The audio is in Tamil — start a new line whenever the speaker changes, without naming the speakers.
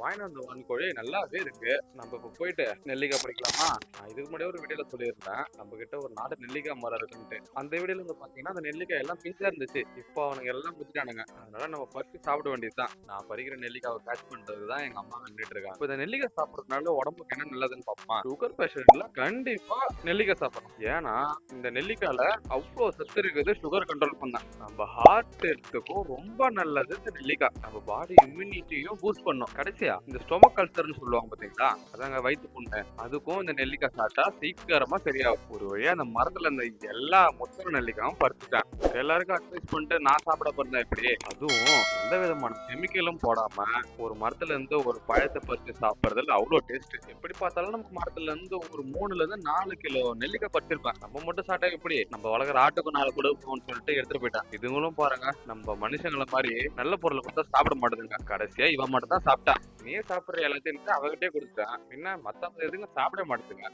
வாங்கிட்டு வந்த வான்கோழி நல்லாவே இருக்கு. நம்ம இப்ப போயிட்டு நெல்லிக்காய் பறிக்கலாமா? நான் இதுக்கு முன்னாடி ஒரு வீடியோல சொல்லியிருந்தேன் நம்ம கிட்ட ஒரு நாட்டு நெல்லிக்காய் மரம் இருக்குன்ட்டு. அந்த வீடியோல வந்து பாத்தீங்கன்னா அந்த நெல்லிக்காய் எல்லாம் பிஞ்சா இருந்துச்சு. இப்போ அவனுங்க எல்லாம் பிடிச்சிட்டானுங்க. அதனால நம்ம பறிச்சு சாப்பிட வேண்டியதுதான். நான் பறிக்கிற நெல்லிக்காவை கேட்ச் பண்றதுதான் எங்க அம்மா கண்டுட்டு இருக்காங்க. இப்போ இந்த நெல்லிக்காய் சாப்பிடறதுனால உடம்புக்கு என்ன நல்லதுன்னு பார்ப்போமா? சுகர் பேஷண்ட்ல கண்டிப்பா நெல்லிக்காய் சாப்பிடணும். ஏன்னா இந்த நெல்லிக்காயில அவ்வளோ சத்து இருக்குது. சுகர் கண்ட்ரோல் பண்ண நம்ம ஹார்ட் ஹெல்த்துக்கும் ரொம்ப நல்லது இந்த நெல்லிக்காய். நம்ம பாடி இம்யூனிட்டியும் பூஸ்ட் பண்ணும். கடைசியா இந்த ஸ்டொமக் அல்சர்னு சொல்லுவாங்க பாத்தீங்களா, அதாங்க வயிற்று புண்ணு, அதுக்கும் இந்த நெல்லிக்காய் சாப்பிட்டா சீக்கிரமா சரியாகும். ஒரு வழியா அந்த மரத்துல இருந்த எல்லா மொத்த நெல்லிக்காயும் பறிச்சுட்டேன். எல்லாருக்கும் அட்வைஸ் பண்ணிட்டு நான் சாப்பிட போறேன். எப்படி அதுவும் எந்த விதமான கெமிக்கலும் போடாம ஒரு மரத்துல இருந்து ஒரு பழத்தை பறிச்சு சாப்பிடுறதுல அவ்வளோ டேஸ்ட். எப்படி பார்த்தாலும் நம்ம மரத்துல இருந்து ஒரு 3ல இருந்து 4 கிலோ நெல்லிக்காய் பறிச்சிருப்பேன். நம்ம மட்டும் சாப்பிட்டா எப்படி? நம்ம வளர்க்குற ஆட்டுக்கும் 4 கொடுப்போம்னு சொல்லிட்டு எடுத்துட்டு போயிட்டான். இதுங்களும் பாருங்க நம்ம மனுஷங்களை மாதிரி நல்ல பொருளை கொடுத்தா சாப்பிட மாட்டேதுங்க. கடைசியா இவன் மட்டும் தான் சாப்பிட்டான். நீயே சாப்பிடுற எல்லாத்தையும் அவகிட்டே கொடுத்துட்டான். என்ன மத்தவங்க எதுங்க சாப்பிட மாட்டேதுங்க.